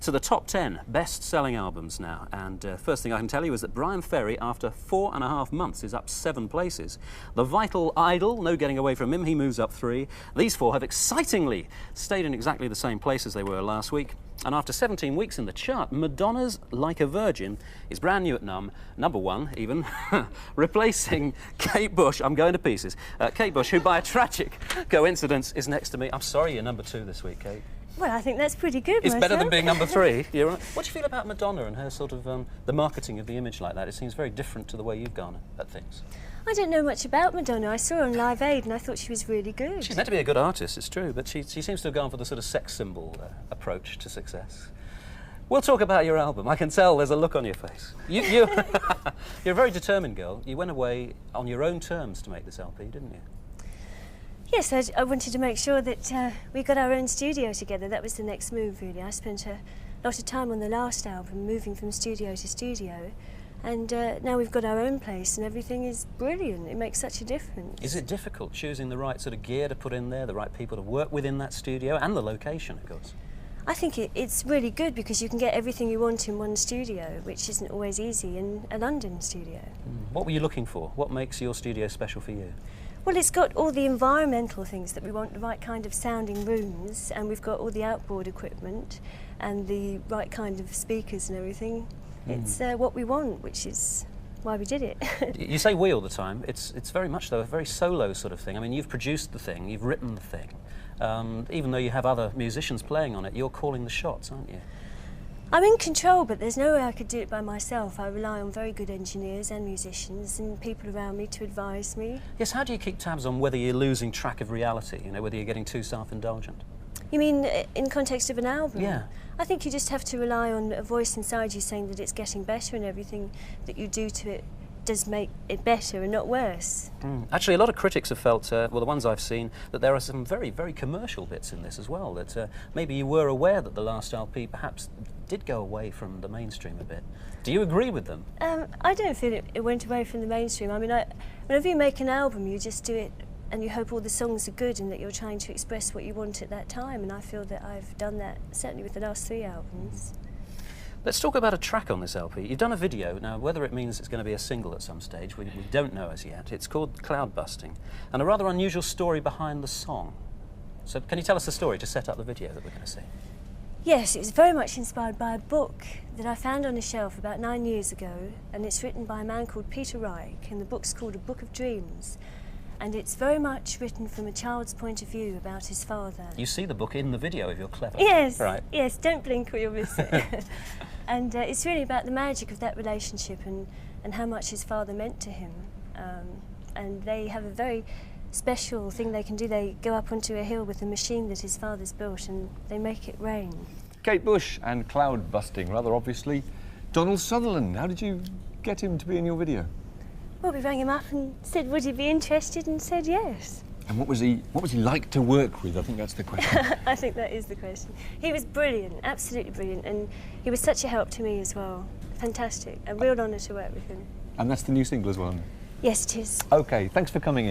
to the top 10 best-selling albums now, and first thing I can tell you is that Brian Ferry, after 4.5 months, is up 7 places. The Vital Idol, no getting away from him, he moves up 3. These 4 have excitingly stayed in exactly the same place as they were last week. And after 17 weeks in the chart, Madonna's Like a Virgin is brand new at number 1 even, replacing Kate Bush. I'm going to pieces. Kate Bush, who by a tragic coincidence is next to me. I'm sorry you're number 2 this week, Kate. Well, I think that's pretty good. It's better than being number 3. You're right. What do you feel about Madonna and her sort of the marketing of the image like that? It seems very different to the way you've gone at things. I don't know much about Madonna. I saw her on Live Aid and I thought she was really good. She's meant to be a good artist, it's true, but she seems to have gone for the sort of sex symbol approach to success. We'll talk about your album. I can tell there's a look on your face. You're a very determined girl. You went away on your own terms to make this LP, didn't you? Yes, I wanted to make sure that we got our own studio together. That was the next move, really. I spent a lot of time on the last album, moving from studio to studio, and now we've got our own place and everything is brilliant. It makes such a difference. Is it difficult choosing the right sort of gear to put in there, the right people to work with in that studio, and the location, of course? I think it's really good because you can get everything you want in one studio, which isn't always easy in a London studio. What were you looking for? What makes your studio special for you? Well, it's got all the environmental things that we want, the right kind of sounding rooms, and we've got all the outboard equipment and the right kind of speakers and everything. It's what we want, which is why we did it. You say we all the time. It's very much, though, a very solo sort of thing. I mean, you've produced the thing, you've written the thing. Even though you have other musicians playing on it, you're calling the shots, aren't you? I'm in control, but there's no way I could do it by myself. I rely on very good engineers and musicians and people around me to advise me. Yes, how do you keep tabs on whether you're losing track of reality, you know, whether you're getting too self-indulgent? You mean in context of an album? Yeah. I think you just have to rely on a voice inside you saying that it's getting better and everything that you do to it does make it better and not worse. Actually, a lot of critics have felt, well, the ones I've seen, that there are some very, very commercial bits in this as well, that maybe you were aware that the last LP perhaps did go away from the mainstream a bit. Do you agree with them? I don't feel it went away from the mainstream. I mean, whenever you make an album, you just do it and you hope all the songs are good and that you're trying to express what you want at that time, and I feel that I've done that, certainly with the last 3 albums. Let's talk about a track on this LP. You've done a video. Now, whether it means it's going to be a single at some stage, we don't know as yet. It's called Cloud Busting, and a rather unusual story behind the song. So can you tell us the story to set up the video that we're going to see? Yes, it's very much inspired by a book that I found on a shelf about 9 years ago, and it's written by a man called Peter Reich, and the book's called A Book of Dreams. And it's very much written from a child's point of view about his father. You see the book in the video if you're clever. Yes, right. Yes, don't blink or you'll miss it. And it's really about the magic of that relationship and how much his father meant to him. And they have a very special thing they can do. They go up onto a hill with a machine that his father's built and they make it rain. Kate Bush and Cloud Busting, rather obviously. Donald Sutherland, how did you get him to be in your video? Well, we rang him up and said, would he be interested, and said yes. And what was he like to work with? I think that's the question. I think that is the question. He was brilliant, absolutely brilliant, and he was such a help to me as well. Fantastic, a real honour to work with him. And that's the new single as well? Yes, it is. OK, thanks for coming in.